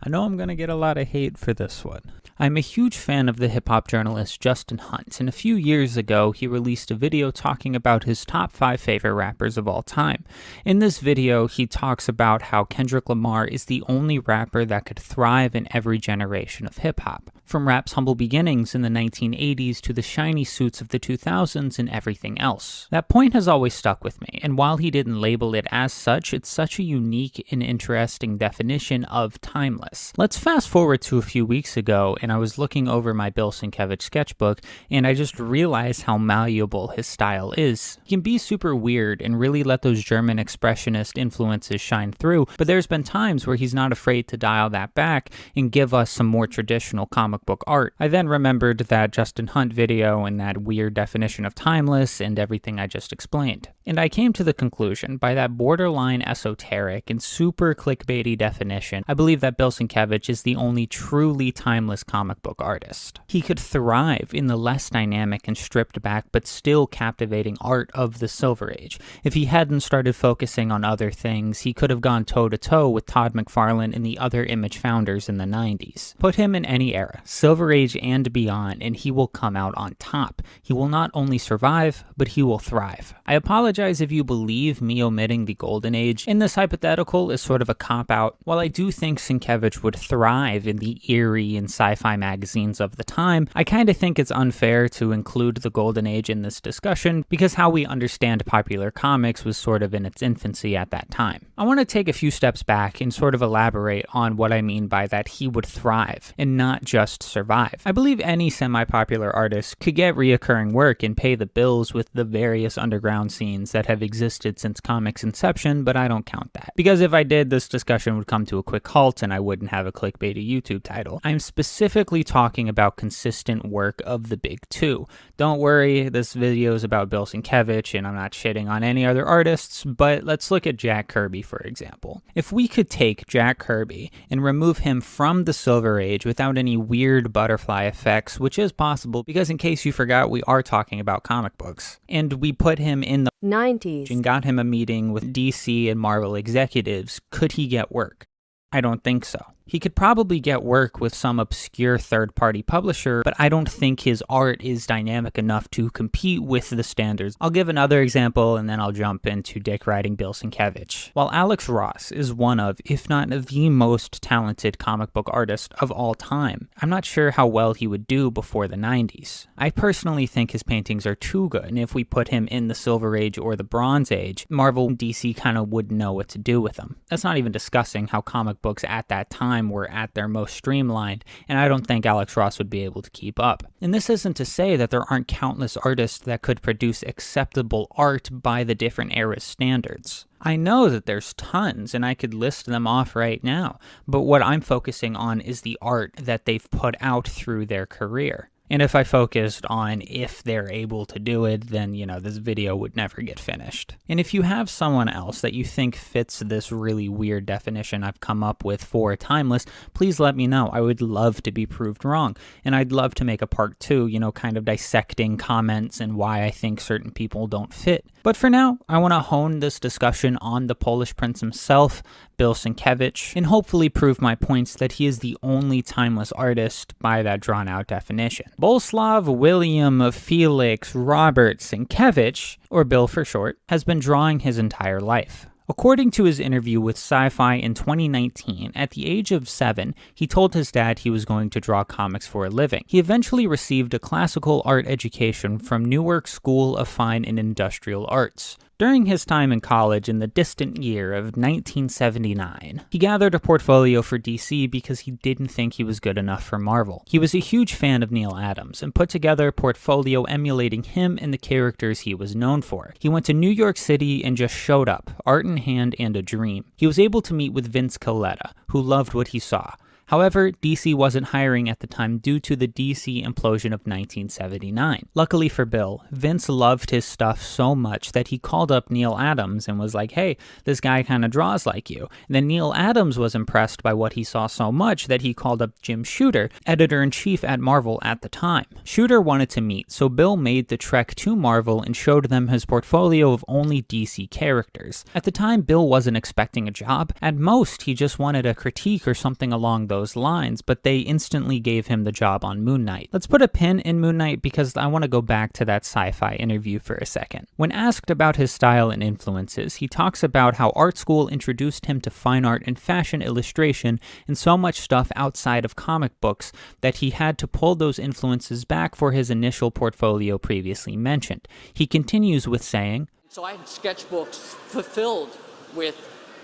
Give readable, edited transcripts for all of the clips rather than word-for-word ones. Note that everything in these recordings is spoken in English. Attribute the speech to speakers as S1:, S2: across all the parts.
S1: I know I'm going to get a lot of hate for this one. I'm a huge fan of the hip-hop journalist Justin Hunt, and a few years ago he released a video talking about his top 5 favorite rappers of all time. In this video, he talks about how Kendrick Lamar is the only rapper that could thrive in every generation of hip-hop. From rap's humble beginnings in the 1980s to the shiny suits of the 2000s and everything else. That point has always stuck with me, and while he didn't label it as such, it's such a unique and interesting definition of timeless. Let's fast forward to a few weeks ago, and I was looking over my Bill Sienkiewicz sketchbook, and I just realized how malleable his style is. He can be super weird and really let those German expressionist influences shine through, but there's been times where he's not afraid to dial that back and give us some more traditional comic book art. I then remembered that Justin Hunt video and that weird definition of timeless and everything I just explained. And I came to the conclusion, by that borderline esoteric and super clickbaity definition, I believe that Bill Sienkiewicz is the only truly timeless comic book artist. He could thrive in the less dynamic and stripped back but still captivating art of the Silver Age. If he hadn't started focusing on other things, he could have gone toe-to-toe with Todd McFarlane and the other Image founders in the 90s. Put him in any era, Silver Age and beyond, and he will come out on top. He will not only survive, but he will thrive. I apologize if you believe me omitting the Golden Age, and this hypothetical is sort of a cop-out. While I do think Sienkiewicz would thrive in the eerie and sci-fi magazines of the time, I kind of think it's unfair to include the Golden Age in this discussion because how we understand popular comics was sort of in its infancy at that time. I want to take a few steps back and sort of elaborate on what I mean by that he would thrive and not just survive. I believe any semi-popular artist could get reoccurring work and pay the bills with the various underground scenes that have existed since comics' inception, but I don't count that. Because if I did, this discussion would come to a quick halt and I wouldn't have a clickbaity YouTube title. I'm specifically talking about consistent work of the big two. Don't worry, this video is about Bill Sienkiewicz and I'm not shitting on any other artists, but let's look at Jack Kirby for example. If we could take Jack Kirby and remove him from the Silver Age without any weird butterfly effects, which is possible because in case you forgot, we are talking about comic books, and we put him in the 90s and got him a meeting with DC and Marvel executives, could he get work? I don't think so. He could probably get work with some obscure third-party publisher, but I don't think his art is dynamic enough to compete with the standards. I'll give another example and then I'll jump into dick riding Bill Sienkiewicz. While Alex Ross is one of, if not the most talented comic book artist of all time, I'm not sure how well he would do before the 90s. I personally think his paintings are too good, and if we put him in the Silver Age or the Bronze Age, Marvel and DC kind of wouldn't know what to do with him. That's not even discussing how comic books at that time were at their most streamlined, and I don't think Alex Ross would be able to keep up. And this isn't to say that there aren't countless artists that could produce acceptable art by the different era's standards. I know that there's tons, and I could list them off right now, but what I'm focusing on is the art that they've put out through their career. And if I focused on if they're able to do it, then, this video would never get finished. And if you have someone else that you think fits this really weird definition I've come up with for timeless, please let me know. I would love to be proved wrong. And I'd love to make a part 2, kind of dissecting comments and why I think certain people don't fit. But for now, I want to hone this discussion on the Polish prince himself, Bill Sienkiewicz, and hopefully prove my points that he is the only timeless artist by that drawn-out definition. Bolesław William Felix Robert Sienkiewicz, or Bill for short, has been drawing his entire life. According to his interview with Sci-Fi in 2019, at the age of 7, he told his dad he was going to draw comics for a living. He eventually received a classical art education from Newark School of Fine and Industrial Arts. During his time in college in the distant year of 1979, he gathered a portfolio for DC because he didn't think he was good enough for Marvel. He was a huge fan of Neil Adams and put together a portfolio emulating him and the characters he was known for. He went to New York City and just showed up, art in hand and a dream. He was able to meet with Vince Colletta, who loved what he saw. However, DC wasn't hiring at the time due to the DC implosion of 1979. Luckily for Bill, Vince loved his stuff so much that he called up Neil Adams and was like, hey, this guy kind of draws like you. And then Neil Adams was impressed by what he saw so much that he called up Jim Shooter, editor-in-chief at Marvel at the time. Shooter wanted to meet, so Bill made the trek to Marvel and showed them his portfolio of only DC characters. At the time, Bill wasn't expecting a job. At most, he just wanted a critique or something along those those lines, but they instantly gave him the job on Moon Knight. Let's put a pin in Moon Knight because I want to go back to that sci-fi interview for a second. When asked about his style and influences, he talks about how art school introduced him to fine art and fashion illustration and so much stuff outside of comic books that he had to pull those influences back for his initial portfolio previously mentioned. He continues with saying,
S2: "So I had sketchbooks fulfilled with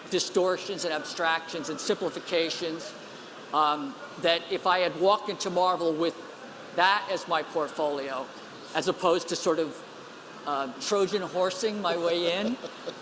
S2: distortions and abstractions and simplifications that if I had walked into Marvel with that as my portfolio, as opposed to sort of Trojan horsing my way in,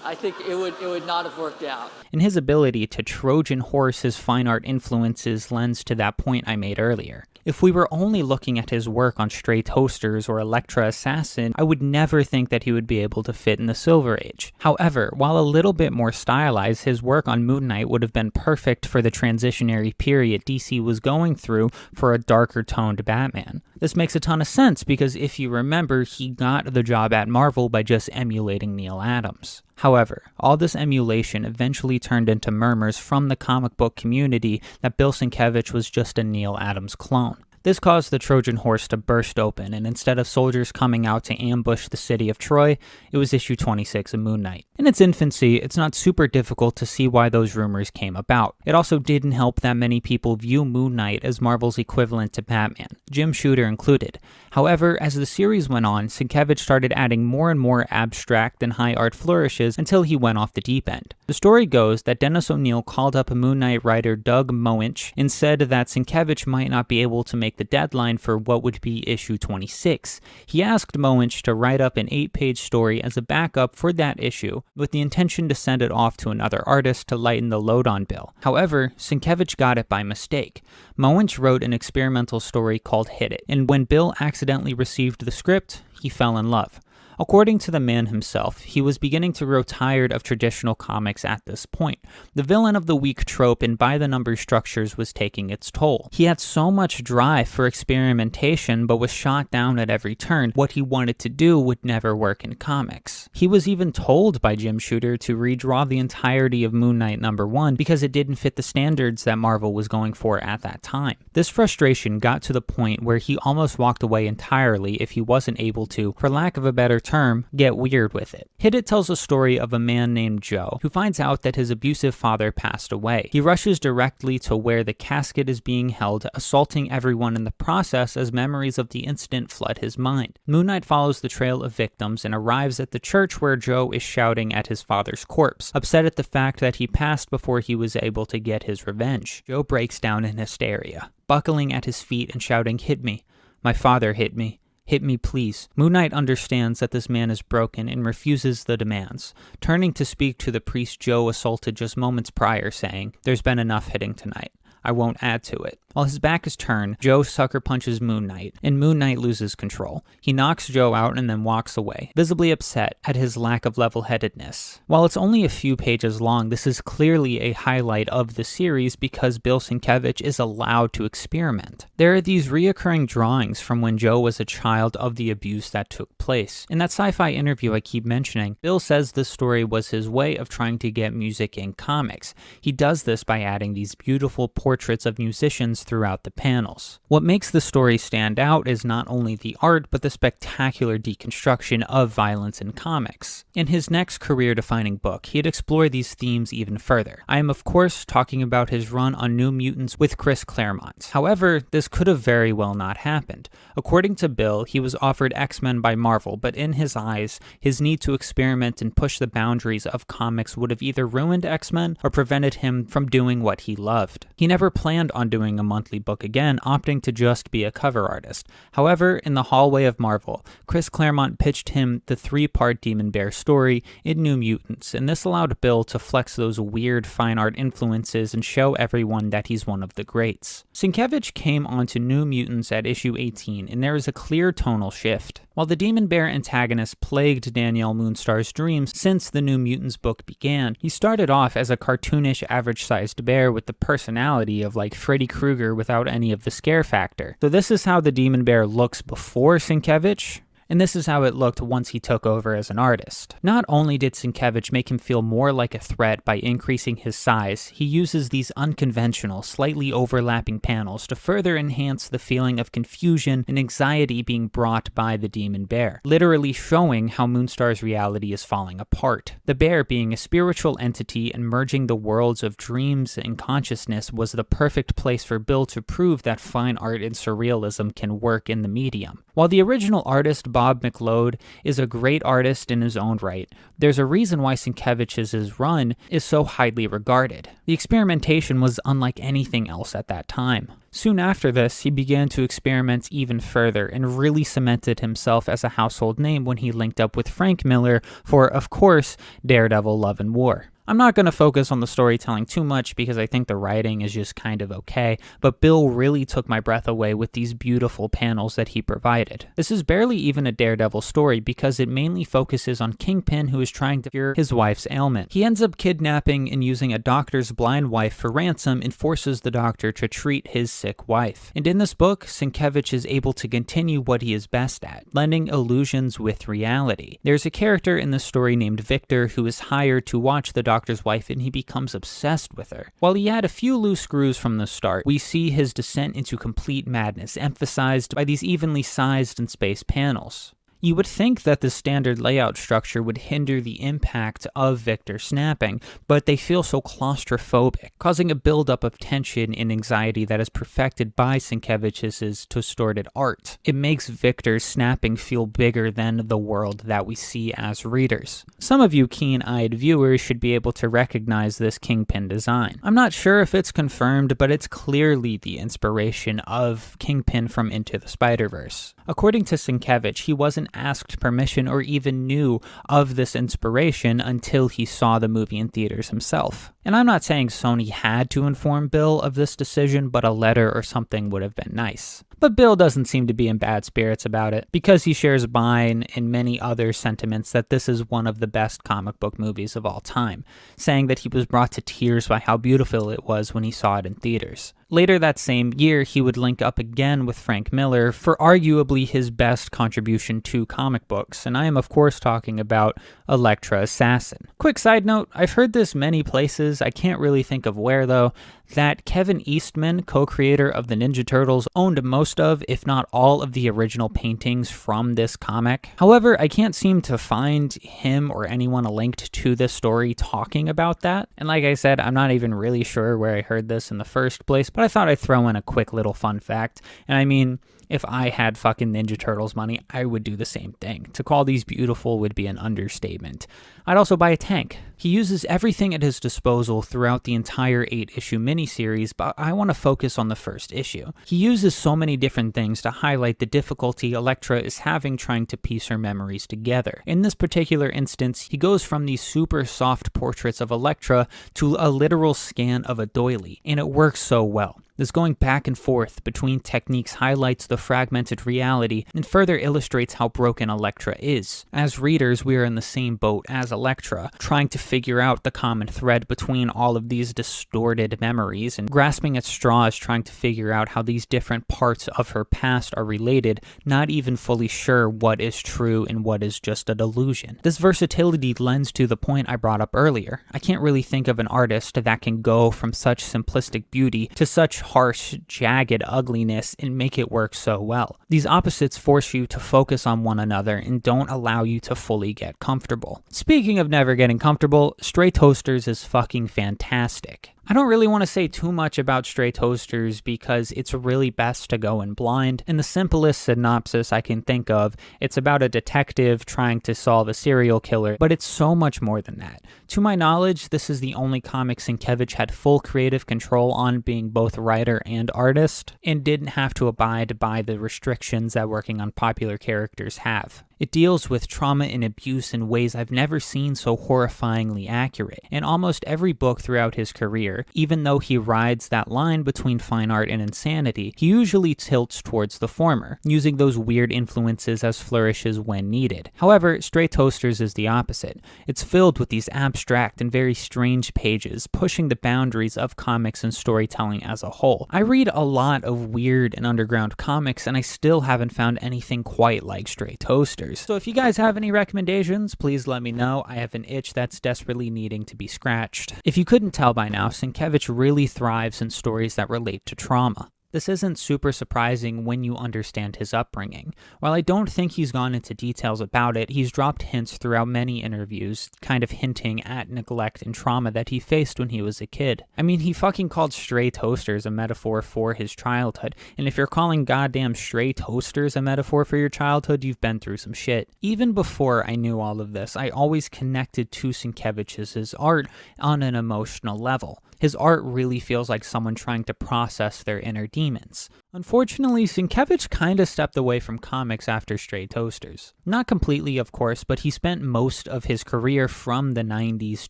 S2: I think it would not have worked out."
S1: And his ability to Trojan horse his fine art influences lends to that point I made earlier. If we were only looking at his work on Stray Toasters or Elektra Assassin, I would never think that he would be able to fit in the Silver Age. However, while a little bit more stylized, his work on Moon Knight would have been perfect for the transitionary period DC was going through for a darker toned Batman. This makes a ton of sense because if you remember, he got the job at Marvel by just emulating Neal Adams. However, all this emulation eventually turned into murmurs from the comic book community that Bill Sienkiewicz was just a Neal Adams clone. This caused the Trojan horse to burst open, and instead of soldiers coming out to ambush the city of Troy, it was issue 26 of Moon Knight. In its infancy, it's not super difficult to see why those rumors came about. It also didn't help that many people view Moon Knight as Marvel's equivalent to Batman, Jim Shooter included. However, as the series went on, Sienkiewicz started adding more and more abstract and high art flourishes until he went off the deep end. The story goes that Dennis O'Neil called up Moon Knight writer Doug Moench and said that Sienkiewicz might not be able to make the deadline for what would be issue 26. He asked Moench to write up an 8-page story as a backup for that issue, with the intention to send it off to another artist to lighten the load on Bill. However, Sienkiewicz got it by mistake. Moench wrote an experimental story called Hit It, and when Bill accidentally received the script, he fell in love. According to the man himself, he was beginning to grow tired of traditional comics at this point. The villain of the week trope and by-the-number structures was taking its toll. He had so much drive for experimentation but was shot down at every turn. What he wanted to do would never work in comics. He was even told by Jim Shooter to redraw the entirety of Moon Knight #1 because it didn't fit the standards that Marvel was going for at that time. This frustration got to the point where he almost walked away entirely if he wasn't able to, for lack of a better term, get weird with it. Hit It tells a story of a man named Joe who finds out that his abusive father passed away. He rushes directly to where the casket is being held, assaulting everyone in the process as memories of the incident flood his mind. Moon Knight follows the trail of victims and arrives at the church where Joe is shouting at his father's corpse, upset at the fact that he passed before he was able to get his revenge. Joe breaks down in hysteria, buckling at his feet and shouting, "Hit me. My father hit me. Hit me, please." Moon Knight understands that this man is broken and refuses the demands, turning to speak to the priest Joe assaulted just moments prior, saying, "There's been enough hitting tonight. I won't add to it." While his back is turned, Joe sucker punches Moon Knight, and Moon Knight loses control. He knocks Joe out and then walks away, visibly upset at his lack of level-headedness. While it's only a few pages long, this is clearly a highlight of the series because Bill Sienkiewicz is allowed to experiment. There are these reoccurring drawings from when Joe was a child of the abuse that took place. In that sci-fi interview I keep mentioning, Bill says this story was his way of trying to get music in comics. He does this by adding these beautiful portraits of musicians throughout the panels. What makes the story stand out is not only the art, but the spectacular deconstruction of violence in comics. In his next career-defining book, he'd explore these themes even further. I am of course talking about his run on New Mutants with Chris Claremont. However, this could have very well not happened. According to Bill, he was offered X-Men by Marvel, but in his eyes, his need to experiment and push the boundaries of comics would have either ruined X-Men or prevented him from doing what he loved. He never planned on doing a monthly book again, opting to just be a cover artist. However, in the hallway of Marvel, Chris Claremont pitched him the 3-part Demon Bear story in New Mutants, and this allowed Bill to flex those weird fine art influences and show everyone that he's one of the greats. Sienkiewicz came onto New Mutants at issue 18, and there is a clear tonal shift. While the Demon Bear antagonist plagued Danielle Moonstar's dreams since the New Mutants book began, he started off as a cartoonish average-sized bear with the personality of like Freddy Krueger without any of the scare factor. So this is how the Demon Bear looks before Sienkiewicz, And this is how it looked once he took over as an artist. Not only did Sienkiewicz make him feel more like a threat by increasing his size, he uses these unconventional, slightly overlapping panels to further enhance the feeling of confusion and anxiety being brought by the demon bear, literally showing how Moonstar's reality is falling apart. The bear, being a spiritual entity and merging the worlds of dreams and consciousness, was the perfect place for Bill to prove that fine art and surrealism can work in the medium. While the original artist, Bob McLeod, is a great artist in his own right, there's a reason why Sienkiewicz's run is so highly regarded. The experimentation was unlike anything else at that time. Soon after this, he began to experiment even further and really cemented himself as a household name when he linked up with Frank Miller for, of course, Daredevil Love and War. I'm not going to focus on the storytelling too much because I think the writing is just kind of okay, but Bill really took my breath away with these beautiful panels that he provided. This is barely even a Daredevil story because it mainly focuses on Kingpin, who is trying to cure his wife's ailment. He ends up kidnapping and using a doctor's blind wife for ransom and forces the doctor to treat his sick wife. And in this book, Sienkiewicz is able to continue what he is best at, blending illusions with reality. There's a character in the story named Victor who is hired to watch the doctor's wife, and he becomes obsessed with her. While he had a few loose screws from the start, we see his descent into complete madness, emphasized by these evenly sized and spaced panels. You would think that the standard layout structure would hinder the impact of Victor snapping, but they feel so claustrophobic, causing a buildup of tension and anxiety that is perfected by Sienkiewicz's distorted art. It makes Victor's snapping feel bigger than the world that we see as readers. Some of you keen-eyed viewers should be able to recognize this Kingpin design. I'm not sure if it's confirmed, but it's clearly the inspiration of Kingpin from Into the Spider-Verse. According to Sienkiewicz, he wasn't asked permission or even knew of this inspiration until he saw the movie in theaters himself. And I'm not saying Sony had to inform Bill of this decision, but a letter or something would have been nice. But Bill doesn't seem to be in bad spirits about it, because he shares mine and many other sentiments that this is one of the best comic book movies of all time, saying that he was brought to tears by how beautiful it was when he saw it in theaters. Later that same year, he would link up again with Frank Miller for arguably his best contribution to comic books, and I am of course talking about Elektra Assassin. Quick side note, I've heard this many places, I can't really think of where though, that Kevin Eastman, co-creator of the Ninja Turtles, owned most of, if not all of the original paintings from this comic. However, I can't seem to find him or anyone linked to this story talking about that, and like I said, I'm not even really sure where I heard this in the first place, but I thought I'd throw in a quick little fun fact. And I mean, if I had fucking Ninja Turtles money, I would do the same thing. To call these beautiful would be an understatement. I'd also buy a tank. He uses everything at his disposal throughout the entire 8-issue miniseries, but I want to focus on the first issue. He uses so many different things to highlight the difficulty Elektra is having trying to piece her memories together. In this particular instance, he goes from these super soft portraits of Elektra to a literal scan of a doily, and it works so well. This going back and forth between techniques highlights the fragmented reality and further illustrates how broken Elektra is. As readers, we are in the same boat as Elektra, trying to figure out the common thread between all of these distorted memories and grasping at straws trying to figure out how these different parts of her past are related, not even fully sure what is true and what is just a delusion. This versatility lends to the point I brought up earlier. I can't really think of an artist that can go from such simplistic beauty to such harsh, jagged ugliness and make it work so well. These opposites force you to focus on one another and don't allow you to fully get comfortable. Speaking of never getting comfortable, Stray Toasters is fucking fantastic. I don't really want to say too much about Stray Toasters because it's really best to go in blind. In the simplest synopsis I can think of, it's about a detective trying to solve a serial killer, but it's so much more than that. To my knowledge, this is the only comic Sienkiewicz had full creative control on, being both writer and artist, and didn't have to abide by the restrictions that working on popular characters have. It deals with trauma and abuse in ways I've never seen so horrifyingly accurate. In almost every book throughout his career, even though he rides that line between fine art and insanity, he usually tilts towards the former, using those weird influences as flourishes when needed. However, Stray Toasters is the opposite. It's filled with these abstract and very strange pages, pushing the boundaries of comics and storytelling as a whole. I read a lot of weird and underground comics, and I still haven't found anything quite like Stray Toasters. So if you guys have any recommendations, please let me know. I have an itch that's desperately needing to be scratched. If you couldn't tell by now, Sienkiewicz really thrives in stories that relate to trauma. This isn't super surprising when you understand his upbringing. While I don't think he's gone into details about it, he's dropped hints throughout many interviews, kind of hinting at neglect and trauma that he faced when he was a kid. I mean, he fucking called Stray Toasters a metaphor for his childhood, and if you're calling goddamn Stray Toasters a metaphor for your childhood, you've been through some shit. Even before I knew all of this, I always connected to Sienkiewicz's art on an emotional level. His art really feels like someone trying to process their inner demons. Unfortunately, Sienkiewicz kinda stepped away from comics after Stray Toasters. Not completely, of course, but he spent most of his career from the 90s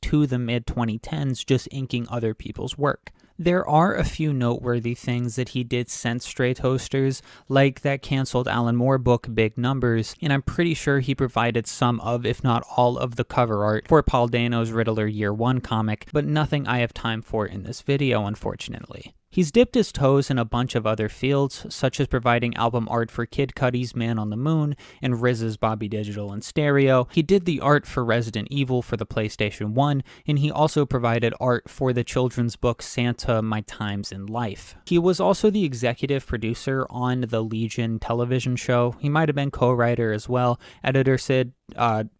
S1: to the mid-2010s just inking other people's work. There are a few noteworthy things that he did since Stray Toasters, like that canceled Alan Moore book Big Numbers, and I'm pretty sure he provided some of, if not all of, the cover art for Paul Dano's Riddler Year 1 comic, but nothing I have time for in this video, unfortunately. He's dipped his toes in a bunch of other fields, such as providing album art for Kid Cudi's Man on the Moon and RZA's Bobby Digital and Stereo. He did the art for Resident Evil for the PlayStation 1, and he also provided art for the children's book Santa: My Times in Life. He was also the executive producer on the Legion television show. He might have been co-writer as well. Editor Sid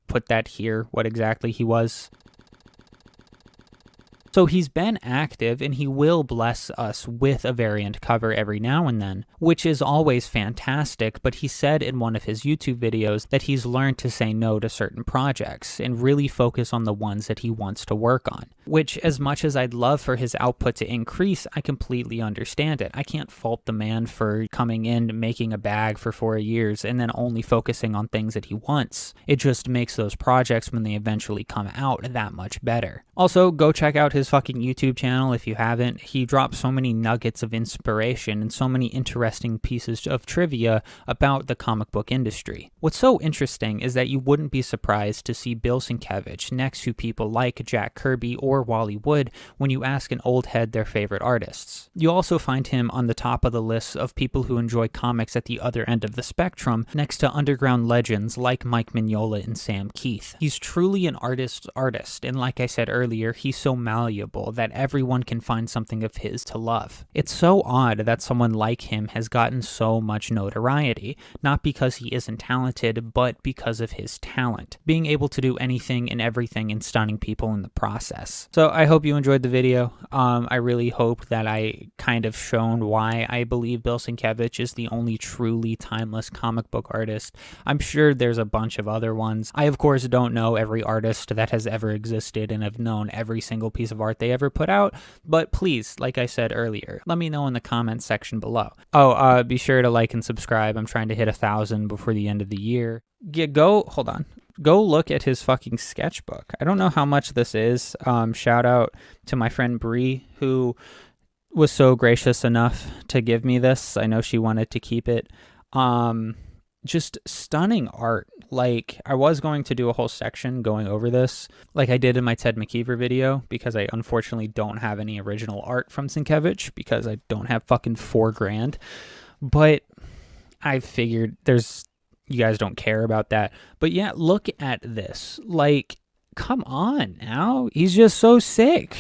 S1: put that here, what exactly he was. So he's been active, and he will bless us with a variant cover every now and then, which is always fantastic, but he said in one of his YouTube videos that he's learned to say no to certain projects and really focus on the ones that he wants to work on, which, as much as I'd love for his output to increase, I completely understand it. I can't fault the man for coming in, making a bag for 4 years, and then only focusing on things that he wants. It just makes those projects, when they eventually come out, that much better. Also, go check out his fucking YouTube channel if you haven't. He drops so many nuggets of inspiration and so many interesting pieces of trivia about the comic book industry. What's so interesting is that you wouldn't be surprised to see Bill Sienkiewicz next to people like Jack Kirby or Wally Wood when you ask an old head their favorite artists. You also find him on the top of the list of people who enjoy comics at the other end of the spectrum, next to underground legends like Mike Mignola and Sam Keith. He's truly an artist, and like I said earlier, he's so malleable that everyone can find something of his to love. It's so odd that someone like him has gotten so much notoriety, not because he isn't talented, but because of his talent, being able to do anything and everything and stunning people in the process. So I hope you enjoyed the video. I really hope that I kind of shown why I believe Bill Sienkiewicz is the only truly timeless comic book artist. I'm sure there's a bunch of other ones. I, of course, don't know every artist that has ever existed and have known every single piece of art they ever put out, but please, like I said earlier, let me know in the comments section below. Oh, be sure to like and subscribe. I'm trying to hit 1,000 before the end of the year. Hold on. Go look at his fucking sketchbook. I don't know how much this is. Shout out to my friend Bree, who was so gracious enough to give me this. I know she wanted to keep it. Just stunning art. Like, I was going to do a whole section going over this, like I did in my Ted McKeever video, because I unfortunately don't have any original art from Sienkiewicz, because I don't have fucking $4,000. But I figured you guys don't care about that. But yeah, look at this. Like, come on now. He's just so sick.